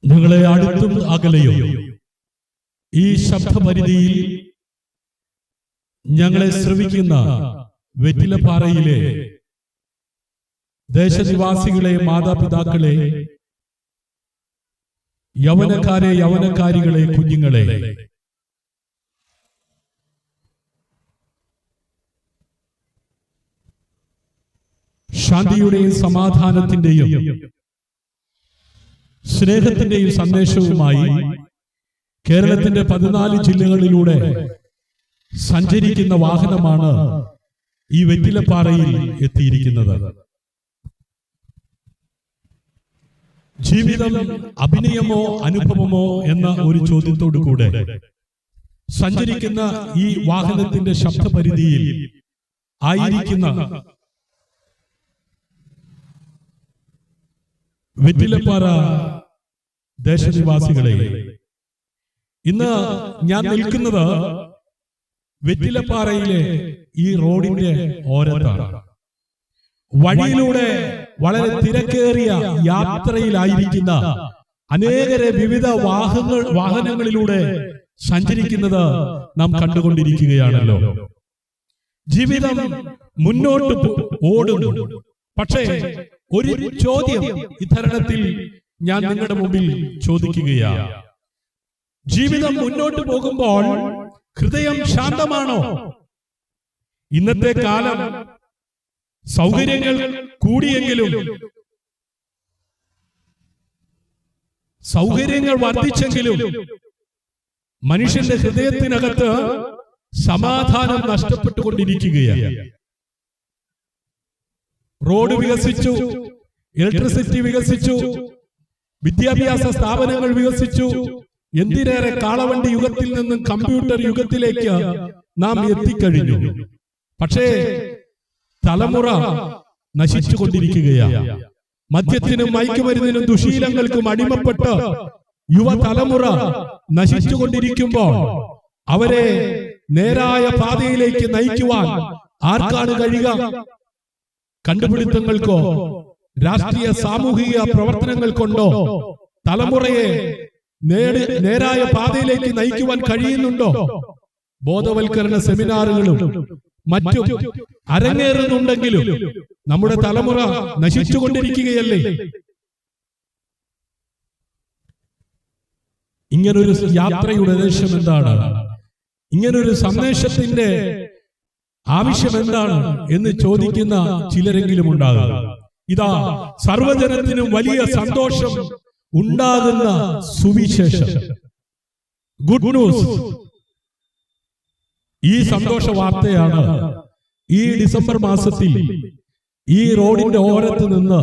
നിങ്ങളെ അടുത്തും അകലെയും ഈ ശബ്ദപരിധിയിൽ ഞങ്ങളെ ശ്രവിക്കുന്ന വെറ്റിലപ്പാറയിലെ ദേശനിവാസികളെ, മാതാപിതാക്കളെ, യൗവനക്കാരെ, യൗവനക്കാരികളെ, കുഞ്ഞുങ്ങളെ, ശാന്തിയുടെയും സമാധാനത്തിന്റെയും സ്നേഹത്തിന്റെയും സന്ദേശവുമായി കേരളത്തിന്റെ 14 ജില്ലകളിലൂടെ സഞ്ചരിക്കുന്ന വാഹനമാണ് ഈ വെറ്റിലപ്പാറയിൽ എത്തിയിരിക്കുന്നത്. ജീവിതം അഭിനയമോ അനുഭവമോ എന്ന ഒരു ചോദ്യത്തോടു കൂടെ സഞ്ചരിക്കുന്ന ഈ വാഹനത്തിന്റെ ശബ്ദപരിധിയിൽ ആയിരിക്കുന്ന വെറ്റിലപ്പാറ ദേശനിവാസികളെ, ഇന്ന് ഞാൻ നിൽക്കുന്നത് വെറ്റിലപ്പാറയിലെ ഈ റോഡിന്റെ ഓരത്താണ്. വഴിയിലൂടെ വളരെ തിരക്കേറിയ യാത്രയിലായിരിക്കുന്ന അനേകരെ വിവിധ വാഹനങ്ങളിലൂടെ സഞ്ചരിക്കുന്നത് നാം കണ്ടുകൊണ്ടിരിക്കുകയാണല്ലോ. ജീവിതം മുന്നോട്ട് ഓടുന്നു. പക്ഷേ ഒരു ചോദ്യം ഇത്തരണത്തിൽ ഞാൻ നിങ്ങളുടെ മുമ്പിൽ ചോദിക്കുകയാണ്. ജീവിതം മുന്നോട്ട് പോകുമ്പോൾ ഹൃദയം ശാന്തമാണോ? ഇന്നത്തെ കാലം സൗകര്യങ്ങൾ കൂടിയെങ്കിലും, സൗകര്യങ്ങൾ വർദ്ധിച്ചെങ്കിലും മനുഷ്യന്റെ ഹൃദയത്തിനകത്ത് സമാധാനം നഷ്ടപ്പെട്ടുകൊണ്ടിരിക്കുകയാണ്. റോഡ് വികസിച്ചു, ഇലക്ട്രിസിറ്റി വികസിച്ചു, വിദ്യാഭ്യാസ സ്ഥാപനങ്ങൾ വികസിച്ചു. എന്തിനേറെ, കാളവണ്ടി യുഗത്തിൽ നിന്നും കമ്പ്യൂട്ടർ യുഗത്തിലേക്ക് നാം എത്തിക്കഴിഞ്ഞു. പക്ഷേ തലമുറ നശിച്ചുകൊണ്ടിരിക്കുകയാണ്. മദ്യത്തിനും മയക്കുമരുന്നിനും ദുശീലങ്ങൾക്കും അടിമപ്പെട്ട് യുവതലമുറ നശിച്ചുകൊണ്ടിരിക്കുമ്പോൾ അവരെ നേരായ പാതയിലേക്ക് നയിക്കുവാൻ ആർക്കാണ് കഴിയുക? കണ്ടുപിടുത്തങ്ങൾക്കോ രാഷ്ട്രീയ സാമൂഹിക പ്രവർത്തനങ്ങൾ കൊണ്ടോ തലമുറയെ നേരായ പാതയിലേക്ക് നയിക്കുവാൻ കഴിയുന്നുണ്ടോ? ബോധവൽക്കരണ സെമിനാറുകളും മറ്റും അരങ്ങേറുന്നുണ്ടെങ്കിലും നമ്മുടെ തലമുറ നശിച്ചുകൊണ്ടിരിക്കുകയല്ലേ? ഇങ്ങനൊരു യാത്രയുടെ ഉദ്ദേശം എന്താണ്? ഇങ്ങനൊരു സന്ദേശത്തിന്റെ ആവശ്യം എന്താണ് എന്ന് ചോദിക്കുന്ന ചിലരെങ്കിലും ഉണ്ടാകും. ഇതാ, സർവജനത്തിനും വലിയ സന്തോഷം ഉണ്ടാകുന്ന സുവിശേഷം, ഗുഡ് ന്യൂസ്. ഈ സന്തോഷ വാർത്തയാണ് ഈ ഡിസംബർ മാസത്തിൽ ഈ റോഡിന്റെ ഓരത്ത് നിന്ന്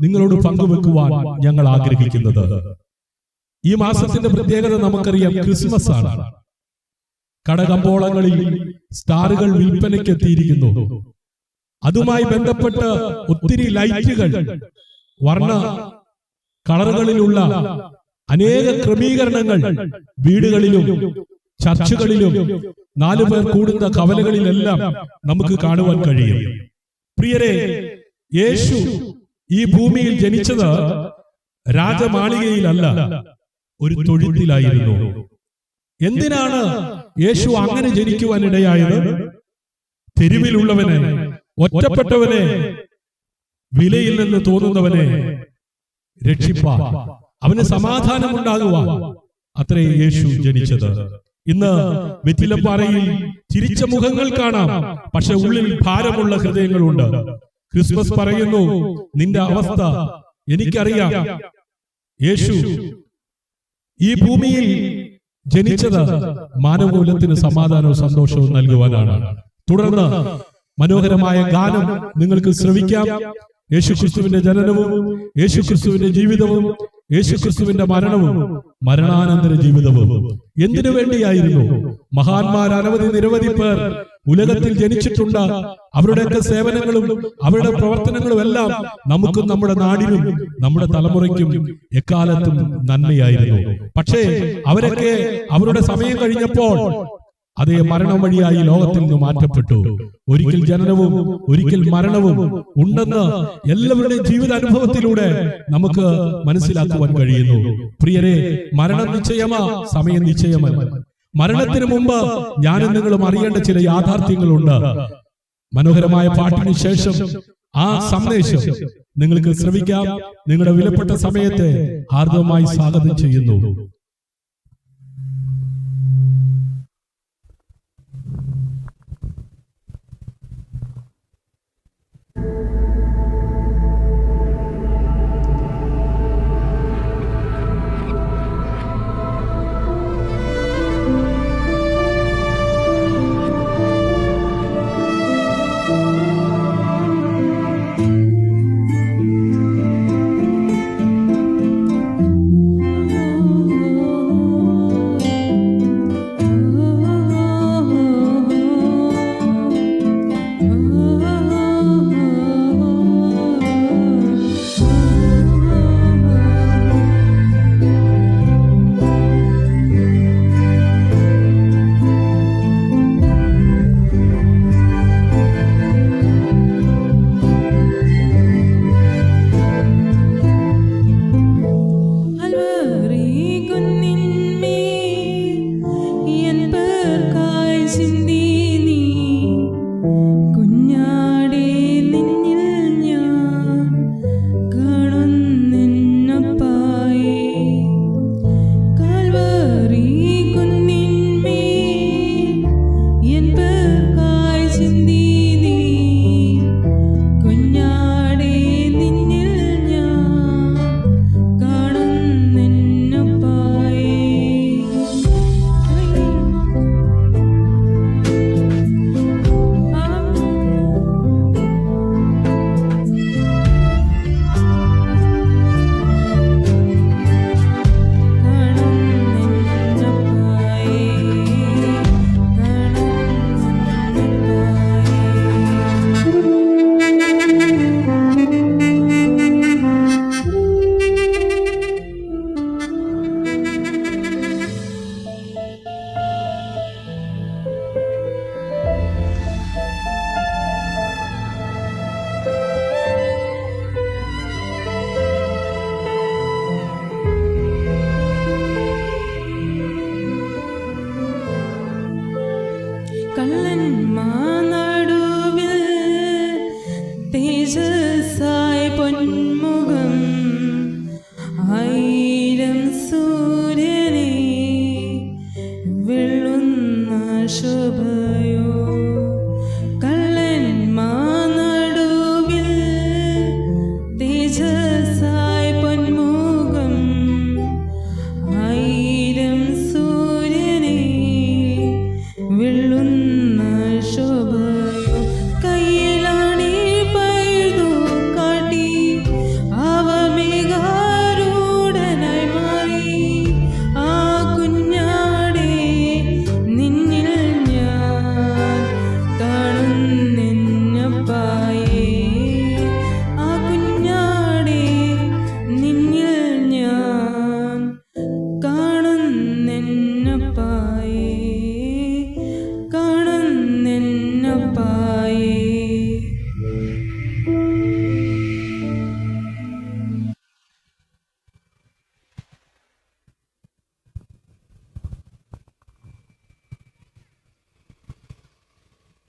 നിങ്ങളോട് പങ്കുവെക്കുവാൻ ഞങ്ങൾ ആഗ്രഹിക്കുന്നത്. ഈ മാസത്തിന്റെ പ്രത്യേകത നമുക്കറിയാം, ക്രിസ്മസ് ആണ്. കടകമ്പോളങ്ങളിൽ സ്റ്റാറുകൾ വിൽപ്പനയ്ക്ക് എത്തിയിരിക്കുന്നു. അതുമായി ബന്ധപ്പെട്ട് ഒത്തിരി ലൈറ്റുകൾ, വർണ്ണ കളറുകളിലുള്ള അനേക ക്രമീകരണങ്ങൾ വീടുകളിലും ചർച്ചുകളിലും 4 പേർ കൂടുന്ന കവലകളിലെല്ലാം നമുക്ക് കാണുവാൻ കഴിയും. പ്രിയരെ, യേശു ഈ ഭൂമിയിൽ ജനിച്ചത് രാജമാളികയിലല്ല, ഒരു തൊഴുത്തിലായിരുന്നു. എന്തിനാണ് യേശു അങ്ങനെ ജനിക്കുവാൻ ഇടയായത്? തെരുവിലുള്ളവനെ, ഒറ്റപ്പെട്ടവനെ, വിലയിൽ നിന്ന് തോന്നുന്നവനെ രക്ഷിപ്പാൻ, അവന് സമാധാനം ഉണ്ടാകുവാൻ അത്രേ യേശു ജനിച്ചത്. ഇന്ന് വെറ്റിലപ്പാറയിൽ ചിരിച്ച മുഖങ്ങൾ കാണാം, പക്ഷെ ഉള്ളിൽ ഭാരമുള്ള ഹൃദയങ്ങളുണ്ട്. ക്രിസ്മസ് പറയുന്നു, നിന്റെ അവസ്ഥ എനിക്കറിയാം. യേശു ഈ ഭൂമിയിൽ ജനിച്ചത് മാനവകുലത്തിന് സമാധാനവും സന്തോഷവും നൽകുവാനാണ്. തുടർന്ന് മനോഹരമായ ഗാനം നിങ്ങൾക്ക് ശ്രവിക്കാം. യേശുക്രിസ്തുവിന്റെ ജനനവും, യേശുക്രിസ്തുവിന്റെ ജീവിതവും, യേശുക്രിസ്തുവിന്റെ മരണവും, മരണാനന്തര ജീവിതവും എന്തിനു വേണ്ടിയായിരുന്നു? മഹാന്മാർ നിരവധി പേർ ഉലകത്തിൽ ജനിച്ചിട്ടുണ്ട്. അവരുടെയൊക്കെ സേവനങ്ങളും അവരുടെ പ്രവർത്തനങ്ങളും എല്ലാം നമുക്കും നമ്മുടെ നാടിനും നമ്മുടെ തലമുറയ്ക്കും എക്കാലത്തും നന്മയായിരുന്നു. പക്ഷേ അവരൊക്കെ അവരുടെ സമയം കഴിഞ്ഞപ്പോൾ അതേ മരണം വഴിയായി ലോകത്തിൽ നിന്ന് മാറ്റപ്പെട്ടു. ഒരിക്കൽ ജനനവും ഒരിക്കൽ മരണവും ഉണ്ടെന്ന് എല്ലാവരുടെയും ജീവിത അനുഭവത്തിലൂടെ നമുക്ക് മനസ്സിലാക്കുവാൻ കഴിയുന്നു. പ്രിയരെ, മരണം നിശ്ചയമാ, സമയം നിശ്ചയമല്ല. മരണത്തിന് മുമ്പ് ഞാനും നിങ്ങളും അറിയേണ്ട ചില യാഥാർത്ഥ്യങ്ങളുണ്ട്. മനോഹരമായ പാട്ടിന് ശേഷം ആ സന്ദേശം നിങ്ങൾക്ക് ശ്രവിക്കാം. നിങ്ങളുടെ വിലപ്പെട്ട സമയത്തെ ഹാർദവമായി സ്വാഗതം ചെയ്യുന്നു.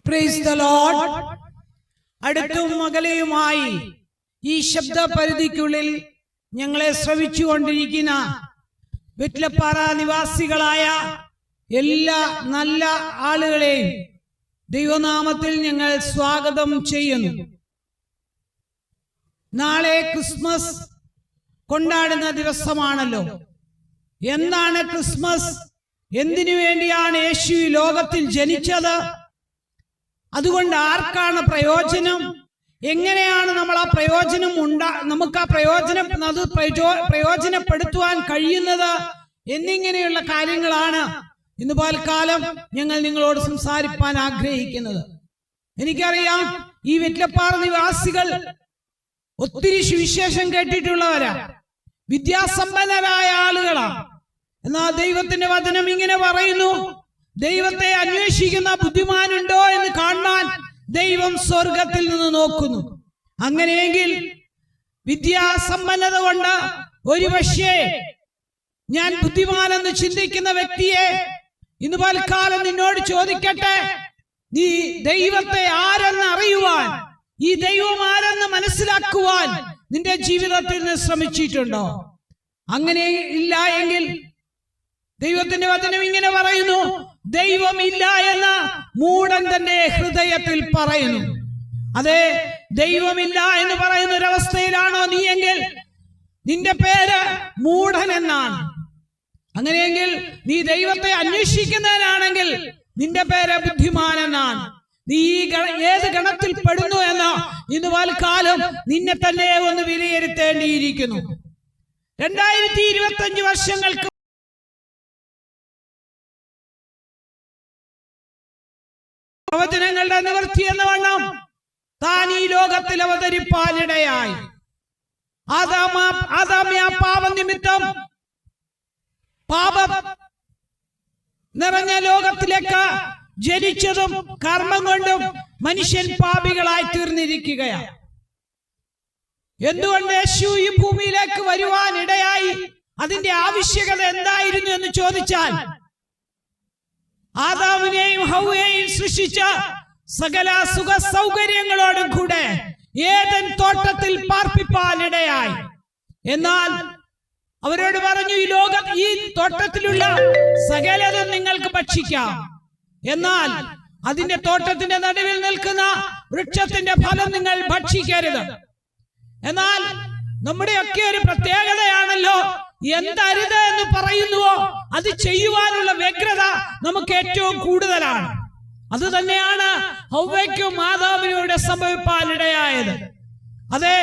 Praise the Lord. അടുത്തും അകലെയുമായി ഈ ശബ്ദ പരിധിക്കുള്ളിൽ ഞങ്ങളെ ശ്രവിച്ചുകൊണ്ടിരിക്കുന്ന വെറ്റ്ലപ്പാറ നിവാസികളായ എല്ലാ നല്ല ആളുകളെയും ദൈവനാമത്തിൽ ഞങ്ങൾ സ്വാഗതം ചെയ്യുന്നു. നാളെ ക്രിസ്മസ് കൊണ്ടാടുന്ന ദിവസമാണല്ലോ. എന്താണ് ക്രിസ്മസ്? എന്തിനു വേണ്ടിയാണ് യേശു ഈ ലോകത്തിൽ ജനിച്ചത്? അതുകൊണ്ട് ആർക്കാണ് പ്രയോജനം? എങ്ങനെയാണ് നമ്മൾ ആ പ്രയോജനം നമുക്ക് ആ പ്രയോജനപ്പെടുത്തുവാൻ കഴിയുന്നത് എന്നിങ്ങനെയുള്ള കാര്യങ്ങളാണ് ഇന്ന് പൽക്കാലം ഞങ്ങൾ നിങ്ങളോട് സംസാരിപ്പാൻ ആഗ്രഹിക്കുന്നത്. എനിക്കറിയാം, ഈ വെറ്റ്ലപ്പാറ നിവാസികൾ ഒത്തിരി സുവിശേഷം കേട്ടിട്ടുള്ളവരാ, വിദ്യാസമ്പന്നരായ ആളുകളാ. എന്നാൽ ദൈവത്തിന്റെ വചനം ഇങ്ങനെ പറയുന്നു, ദൈവത്തെ അന്വേഷിക്കുന്ന ബുദ്ധിമാനുണ്ടോ എന്ന് കാണാൻ ദൈവം സ്വർഗത്തിൽ നിന്ന് നോക്കുന്നു. അങ്ങനെയെങ്കിൽ വിദ്യാസമ്പന്നത കൊണ്ട് ഒരുപക്ഷേ ഞാൻ ബുദ്ധിമാനെന്ന് ചിന്തിക്കുന്ന വ്യക്തിയെ ഇന്ന് പൽക്കാലം നിന്നോട് ചോദിക്കട്ടെ, നീ ദൈവത്തെ ആരെന്ന് അറിയുവാൻ, ഈ ദൈവം ആരെന്ന് മനസ്സിലാക്കുവാൻ നിന്റെ ജീവിതത്തിൽ നിന്ന് ശ്രമിച്ചിട്ടുണ്ടോ? അങ്ങനെ ഇല്ല എങ്കിൽ ദൈവത്തിന്റെ വചനം ഇങ്ങനെ പറയുന്നു, ദൈവമില്ല എന്ന് മൂഢൻ തന്റെ ഹൃദയത്തിൽ പറയുന്നു. അതെ, ദൈവമില്ല എന്ന് പറയുന്ന ഒരവസ്ഥയിലാണോ നീ എങ്കിൽ നിന്റെ പേര് മൂഢൻ എന്നാണ്. അങ്ങനെയെങ്കിൽ നീ ദൈവത്തെ അന്വേഷിക്കുന്നവനാണെങ്കിൽ നിന്റെ പേര് ബുദ്ധിമാൻ എന്നാണ്. നീ ഏത് ഗണത്തിൽ പെടുന്നു എന്ന് ഇന്ന് പൽക്കാലം നിന്നെ തന്നെ ഒന്ന് വിലയിരുത്തേണ്ടിയിരിക്കുന്നു. 2025 വർഷങ്ങൾക്ക് പ്രവചനങ്ങളുടെ നിവൃത്തി എന്ന വണ്ണം താൻ ഈ ലോകത്തിൽ അവതരിപ്പാനിടയായി. ആദാമ്യ പാപം നിമിത്തം പാപം നിറഞ്ഞ ലോകത്തിലേക്ക് ജനിച്ചതും കർമ്മം കൊണ്ടും മനുഷ്യൻ പാപികളായി തീർന്നിരിക്കുകയാണ്. എന്തുകൊണ്ട് യേശു ഈ ഭൂമിയിലേക്ക് വരുവാൻ ഇടയായി? അതിന്റെ ആവശ്യകത എന്തായിരുന്നു എന്ന് ചോദിച്ചാൽ, ആദാമിനെയും ഹവ്വയെയും സൃഷ്ടിച്ച സകല സുഖ സൗകര്യങ്ങളോടും കൂടെ ഏദൻ തോട്ടത്തിൽ പാർപ്പിപ്പാനിടയായി. എന്നാൽ അവരോട് പറഞ്ഞു, ഈ തോട്ടത്തിലുള്ള സകലതും നിങ്ങൾക്ക് ഭക്ഷിക്കാം, എന്നാൽ അതിന്റെ തോട്ടത്തിന്റെ നടുവിൽ നിൽക്കുന്ന വൃക്ഷത്തിന്റെ ഫലം നിങ്ങൾ ഭക്ഷിക്കരുത്. എന്നാൽ നമ്മുടെയൊക്കെ ഒരു പ്രത്യേകതയാണല്ലോ, എന്തരുത് എന്ന് പറയുന്നുവോ അത് ചെയ്യുവാനുള്ള വ്യഗ്രത നമുക്ക് ഏറ്റവും കൂടുതലാണ്. അത് തന്നെയാണ് ഹവ്വയ്ക്കും ആദാമിനും ഇവിടെ സംഭവിപ്പാനിടയായത്. അതെ,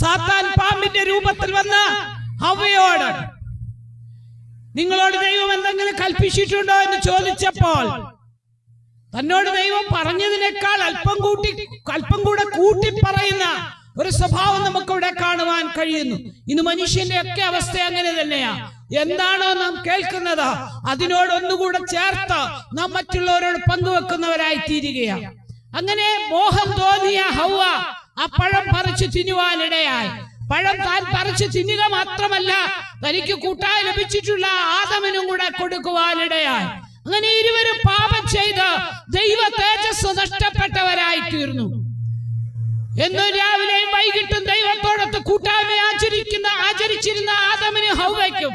സാത്താൻ പാമ്പിന്റെ രൂപത്തിൽ വന്ന് ഹവ്വയോട്, നിങ്ങളോട് ദൈവം എന്തെങ്കിലും കൽപ്പിച്ചിട്ടുണ്ടോ എന്ന് ചോദിച്ചപ്പോൾ തന്നോട് ദൈവം പറഞ്ഞതിനേക്കാൾ അല്പം കൂടെ കൂട്ടി പറയുന്ന ഒരു സ്വഭാവം നമുക്കിവിടെ കാണുവാൻ കഴിയുന്നു. ഇന്ന് മനുഷ്യന്റെ ഒക്കെ അവസ്ഥ അങ്ങനെ തന്നെയാ. എന്താണോ നാം കേൾക്കുന്നത് അതിനോട് ഒന്നുകൂടെ ചേർത്ത് നാം മറ്റുള്ളവരോട് പങ്കുവെക്കുന്നവരായി തീരുകയാണ്. അങ്ങനെ മോഹം തോന്നിയ ഹവ്വ ആ പഴം പറിച്ചു തിന്നുവാനിടയായി. പഴം താൻ പറിച്ചു തിന്നുക മാത്രമല്ല, തനിക്ക് കൂട്ടായി ലഭിച്ചിട്ടുള്ള ആദമിനും കൂടെ കൊടുക്കുവാനിടയായി. അങ്ങനെ ഇരുവരും പാപം ചെയ്ത് ദൈവ തേജസ് നഷ്ടപ്പെട്ടവരായി തീർന്നു. എന്നും രാവിലെയും വൈകിട്ടും ദൈവത്തോടൊത്ത് കൂട്ടായ്മ ആചരിച്ചിരുന്ന ആദമിനും ഹവ്വയ്ക്കും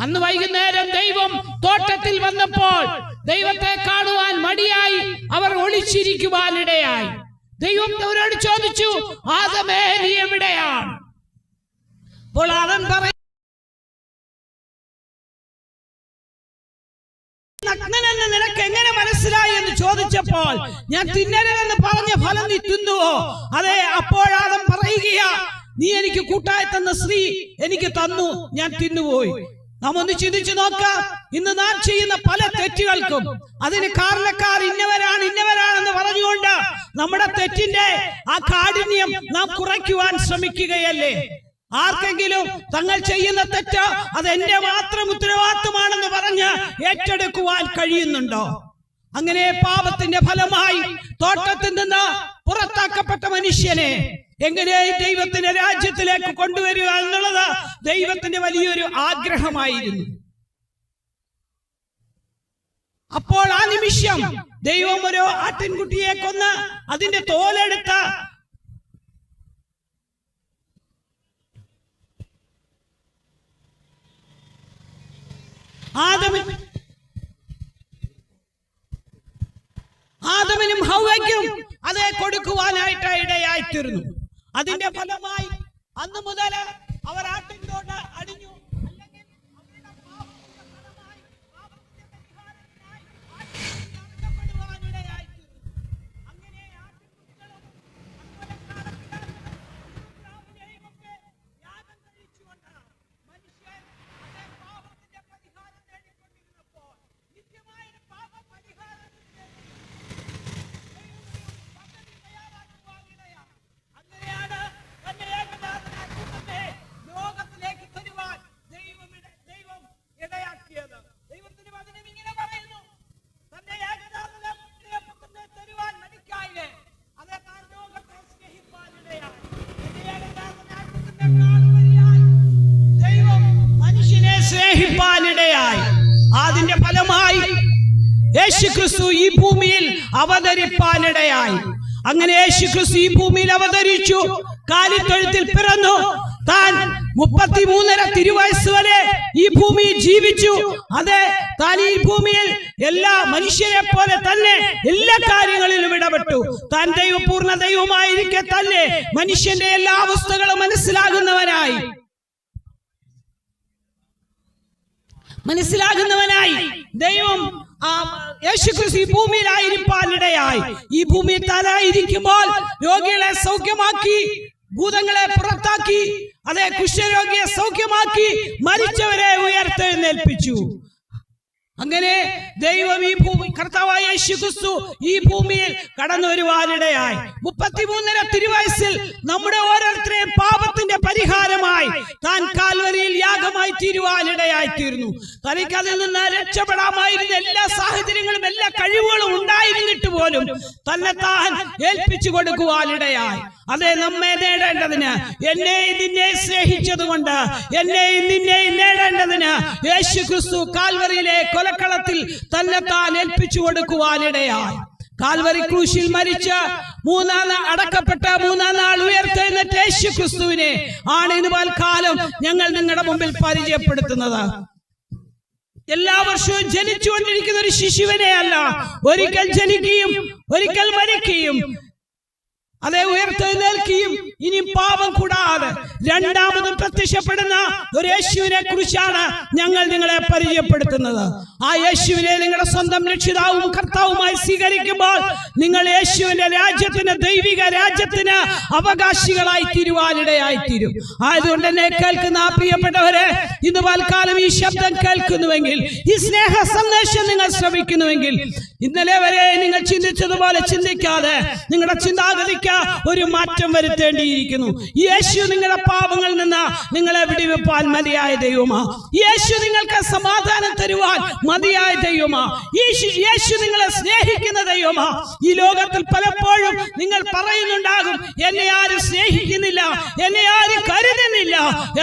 അന്ന് വൈകുന്നേരം ദൈവം തോട്ടത്തിൽ വന്നപ്പോൾ ദൈവത്തെ കാണുവാൻ മടിയായി അവർ ഒളിച്ചിരിക്കുവാനിടയായി. ദൈവം അവരോട് ചോദിച്ചു, ആദമേ നീ എവിടെയാണ്? അപ്പോൾ ആദം പറയും, നഗ്നനെന്ന് നിനക്ക് എങ്ങനെ മനസ്സിലായി എന്ന് ചോദിച്ചപ്പോൾ, ഞാൻ തിന്നരുതെന്ന് പറഞ്ഞ ഫലം നീ തിന്നുവോ? അതെ. അപ്പോഴാദം പറയുകയാ, നീ എനിക്ക് കൂട്ടായി തന്ന സ്ത്രീ എനിക്ക് തന്നു, ഞാൻ തിന്നുപോയി. നാം ഒന്ന് ചിന്തിച്ചു നോക്കാം. ഇന്ന് നാം ചെയ്യുന്ന പല തെറ്റുകൾക്കും അതിന് കാരണക്കാർ ഇന്നവരാണെന്ന് പറഞ്ഞുകൊണ്ട് നമ്മുടെ തെറ്റിന്റെ ആ കാഠിന്യം നാം കുറയ്ക്കുവാൻ ശ്രമിക്കുകയല്ലേ? ആർക്കെങ്കിലും തങ്ങൾ ചെയ്യുന്ന തെറ്റ് അത് എന്റെ മാത്രം ഉത്തരവാദിത്തമാണെന്ന് പറഞ്ഞ് ഏറ്റെടുക്കുവാൻ കഴിയുന്നുണ്ടോ? അങ്ങനെ പാപത്തിന്റെ ഫലമായി തോട്ടത്തിൽ നിന്ന് പുറത്താക്കപ്പെട്ട മനുഷ്യനെ എങ്ങനെ ദൈവത്തിന്റെ രാജ്യത്തിലേക്ക് കൊണ്ടുവരിക എന്നുള്ളത് ദൈവത്തിന്റെ വലിയൊരു ആഗ്രഹമായിരുന്നു. അപ്പോൾ ആ നിമിഷം ദൈവം ഒരു ആട്ടിൻകുട്ടിയെ കൊന്ന് അതിന്റെ തോലെടുത്ത് ആദമിനും ഹവ്വയ്ക്കും അത് കൊടുക്കുവാനായിട്ട് ഇടയായിത്തീർന്നു. അതിന്റെ ഫലമായി അന്ന് മുതൽ അവർ ആട്ടിൻതോട് അടിഞ്ഞു. ദൈവം മനുഷ്യനെ സ്നേഹിപ്പാനിടയായി. അതിന്റെ ഫലമായി യേശുക്രിസ്തു ഈ ഭൂമിയിൽ അവതരിപ്പാനിടയായി. അങ്ങനെ യേശുക്രിസ്തു ഈ ഭൂമിയിൽ അവതരിച്ചു, കാലിത്തൊഴുത്തിൽ പിറന്നു. താൻ 33.5 തിരുവയസ്സ് വരെ ഈ ഭൂമിയിൽ ജീവിച്ചു. അതെ, താൻ ഈ ഭൂമിയിൽ എല്ലാ മനുഷ്യരെ പോലെ തന്നെ എല്ലാ കാര്യങ്ങളിലും ഇടപെട്ടു. താൻ ദൈവപൂർണ്ണ ദൈവമായിരിക്കെ തന്നെ മനുഷ്യന്റെ എല്ലാ അവസ്ഥകളും മനസ്സിലാകുന്നവനായി ദൈവം യേശുക്രിസ്തു ഈ ഭൂമിയിലായിരിക്കാനിടയായി. ഈ ഭൂമിയിൽ താനായിരിക്കുമ്പോൾ രോഗികളെ സൗഖ്യമാക്കി, ഭൂതങ്ങളെ പുറത്താക്കി, അതെ, കുഷ്ഠരോഗിയെ സൗഖ്യമാക്കി, മരിച്ചവരെ ഉയർത്തെഴുന്നേൽപ്പിച്ചു. അങ്ങനെ ദൈവം ഈ ഭൂമി, കർത്താവായ യേശുക്രിസ്തു ഈ ഭൂമിയിൽ കടന്നു വരുവാനിടയായി. 33.5 തിരുവയസ്സിൽ നമ്മുടെ ഓരോരുത്തരെയും പാപത്തിന്റെ പരിഹാരമായി താൻ കാൽവരിയിൽ യാഗമായി തീരുവാനിടയായി തീർന്നു. തനിക്ക് അതിൽ നിന്ന് രക്ഷപ്പെടാമായിരുന്ന എല്ലാ സാഹചര്യങ്ങളും എല്ലാ കഴിവുകളും ഉണ്ടായിരുന്നിട്ട് പോലും തന്നെ താൻ ഏൽപ്പിച്ചു കൊടുക്കുവാനിടയായി. അതെ, നമ്മെ നേടേണ്ടതിന്, എന്നെയും നിന്നെ സ്നേഹിച്ചതുകൊണ്ട് എന്നെയും നിന്നെയും നേടേണ്ടതിന് യേശുക്രിസ്തു കാൽവരിയിലെ കൊലക്കളത്തിൽ തന്നെ താൻ ഏൽപ്പിച്ചു കൊടുക്കുവാനിടയായി. കാൽവരി ക്രൂശിൽ മരിച്ച് അടക്കപ്പെട്ട 3-ാം നാൾ ഉയർത്തെഴുന്നേറ്റ യേശുക്രിസ്തുവിനെ ആണ് ഇന്ന് പൽക്കാലം ഞങ്ങൾ നിങ്ങളുടെ മുമ്പിൽ പരിചയപ്പെടുത്തുന്നത്. എല്ലാ വർഷവും ജനിച്ചുകൊണ്ടിരിക്കുന്ന ഒരു ശിശുവിനെ അല്ല, ഒരിക്കൽ ജനിക്കുകയും ഒരിക്കൽ മരിക്കുകയും അതെ ഉയർത്തെഴുന്നേൽക്കുകയും ഇനി പാപം കൂടാതെ രണ്ടാമതും പ്രത്യക്ഷപ്പെടുന്ന ഒരു യേശുവിനെ കുറിച്ചാണ് ഞങ്ങൾ നിങ്ങളെ പരിചയപ്പെടുത്തുന്നത്. ആ യേശുവിനെ നിങ്ങളുടെ സ്വന്തം രക്ഷിതാവും കർത്താവുമായി സ്വീകരിക്കുമ്പോൾ നിങ്ങൾ യേശുവിന്റെ രാജ്യത്തിന്, ദൈവിക രാജ്യത്തിന് അവകാശികളായി തീരുവാനിടയായി തീരും. ആയതുകൊണ്ട് എന്നെ കേൾക്കുന്ന ആ പ്രിയപ്പെട്ടവരെ, ഇന്ന് പൽക്കാലം ഈ ശബ്ദം കേൾക്കുന്നുവെങ്കിൽ, ഈ സ്നേഹ സന്ദേശം നിങ്ങൾ ശ്രവിക്കുന്നുവെങ്കിൽ, ഇന്നലെ വരെ നിങ്ങൾ ചിന്തിച്ചതുപോലെ ചിന്തിക്കാതെ നിങ്ങളുടെ ചിന്താഗതിക്ക് ഒരു മാറ്റം വരുത്തേണ്ടിയിരിക്കുന്നു. യേശു നിങ്ങളുടെ പാപങ്ങളിൽ നിന്ന് നിങ്ങളെ വിടുവിപ്പാൻ മതിയായ ദൈവമാ. യേശു നിങ്ങൾക്ക് സമാധാനം തരുവാൻ മതിയായ ദൈവമാ. യേശു നിങ്ങളെ സ്നേഹിക്കുന്ന ദൈവമാ. ഈ ലോകത്തിൽ പലപ്പോഴും നിങ്ങൾ പറയുന്നുണ്ടാകും, എന്നെ ആരും സ്നേഹിക്കുന്നില്ല, എന്നെ ആരും കരുതുന്നില്ല.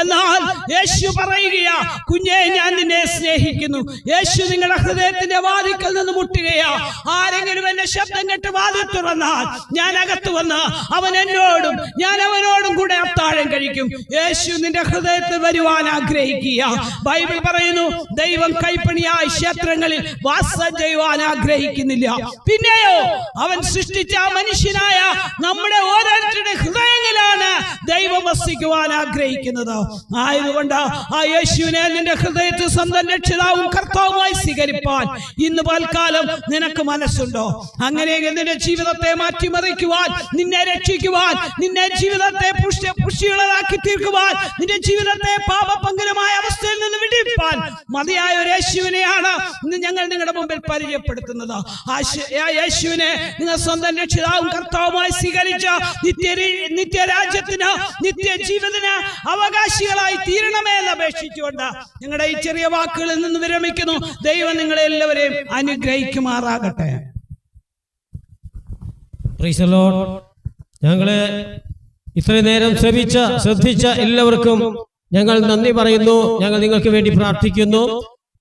എന്നാൽ യേശു പറയുകയാ, കുഞ്ഞെ, ഞാൻ നിന്നെ സ്നേഹിക്കുന്നു. യേശു നിങ്ങളുടെ ഹൃദയത്തിന്റെ വാതിൽക്കൽ നിന്ന് മുട്ടുകയാ. ആരെങ്കിലും എന്റെ ശബ്ദം കേട്ട് വാതിൽ തുറന്നാൽ ഞാൻ അകത്ത് വന്ന് അവൻ എന്നോടും ഞാൻ അവനോടും കൂടെ അത്താഴം കഴിക്കും. യേശു നിന്റെ ഹൃദയത്തിൽ വരുവാൻ ആഗ്രഹിക്കുക. ബൈബിൾ പറയുന്നു, ദൈവം കൈപ്പണിയായ ക്ഷേത്രങ്ങളിൽ വാസം ചെയ്യുവാൻ ആഗ്രഹിക്കുന്നില്ല. പിന്നെയോ അവൻ സൃഷ്ടിച്ച മനുഷ്യനായ നമ്മുടെ ഓരോരുത്തരുടെ ഹൃദയങ്ങളിലാണ് ദൈവം വസിക്കുവാൻ ആഗ്രഹിക്കുന്നത്. ആയതുകൊണ്ട് ആ യേശുവിനെ നിന്റെ ഹൃദയത്തിൽ സ്വന്തം രക്ഷിതാവും കർത്താവുമായി സ്വീകരിപ്പാൻ ഇന്ന് പൽക്കാലം നിനക്ക് മനസ്സുണ്ടോ? അങ്ങനെ നിന്റെ ജീവിതത്തെ മാറ്റിമറിക്കുവാൻ, നിന്നെ രക്ഷിക്കുവാൻ, നിന്നെ ജീവിതത്തെ പുഷ്ടിയുള്ളതാക്കി തീർക്കുവാൻ, നിന്റെ ജീവിതത്തെ പാപപങ്കരമായ അവസ്ഥയിൽ നിന്ന് വിടിപ്പാൻ മതിയായ ഒരു യേശുവിനെയാണ് ഇന്ന് ഞങ്ങൾ നിങ്ങളുടെ മുമ്പിൽ പരിചയപ്പെടുത്തുന്നത്. ആ യേശുവിനെ നിങ്ങൾ സ്വന്തം രക്ഷിതാവും കർത്താവുമായി സ്വീകരിച്ച നിത്യരാജ്യത്തിന്, നിത്യജീവിതത്തിന് അവകാശികളായി തീരണമേ എന്ന് അപേക്ഷിച്ചുകൊണ്ട് നിങ്ങളുടെ ഈ ചെറിയ വാക്കുകളിൽ നിന്ന് വിരമിക്കുന്നു. ദൈവം നിങ്ങളെ എല്ലാവരെയും അനുഗ്രഹിക്കുമാറാകട്ടെ. Praise the Lord. ഞങ്ങളെ ഇത്രയും നേരം ശ്രദ്ധിച്ച എല്ലാവർക്കും ഞങ്ങൾ നന്ദി പറയുന്നു. ഞങ്ങൾ നിങ്ങൾക്ക് വേണ്ടി പ്രാർത്ഥിക്കുന്നു.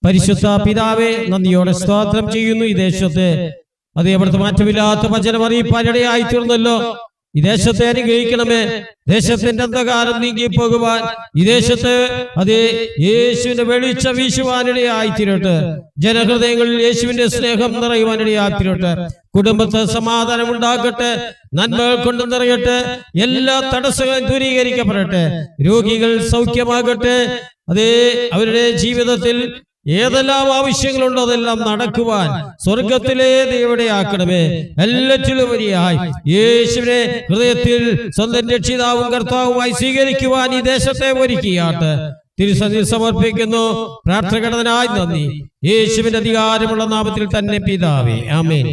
പരിശുദ്ധ പിതാവേ, നന്ദിയോടെ സ്തോത്രം ചെയ്യുന്നു. ഈ ദേശത്തെ അതേ അവിടുത്തെ മാറ്റമില്ലാത്ത വചനം അറിയിപ്പാൻ ഇടയായി തീർന്നല്ലോ. ഈ ദേശത്തെ അനുഗ്രഹിക്കണമേ. ദേശത്തിന്റെ അന്ധകാരം നീങ്ങി പോകുവാൻ ഈ ദേശത്ത് അതേ യേശുവിന്റെ വെളിച്ചം വീശുവാനിടയായി തീരട്ടെ. ജനഹൃദയങ്ങളിൽ യേശുവിന്റെ സ്നേഹം നിറയുവാനിടയായി തീരട്ടെ. കുടുംബത്തെ സമാധാനം ഉണ്ടാകട്ടെ, നന്മകൾ കൊണ്ട് നിറയട്ടെ, എല്ലാ തടസ്സങ്ങളും ദൂരീകരിക്കപ്പെടട്ടെ, രോഗികൾ സൗഖ്യമാകട്ടെ. അതേ അവരുടെ ജീവിതത്തിൽ ഏതെല്ലാം ആവശ്യങ്ങളുണ്ടോ അതെല്ലാം നടക്കുവാൻ സ്വർഗത്തിലെ ദൈവടയാക്കണമേ. എല്ലാറ്റിലുപരിയായി യേശുവിനെ ഹൃദയത്തിൽ സ്വന്തം രക്ഷിതാവും കർത്താവുമായി സ്വീകരിക്കുവാൻ ഈ ദേശത്തെ ഒരുക്കിയാട്ട് തിരുസന്നിധിയിൽ സമർപ്പിക്കുന്നു. പ്രാർത്ഥനകടനായി നന്ദി. യേശുവിന്റെ അധികാരമുള്ള നാമത്തിൽ തന്നെ പിതാവേ, ആമേൻ.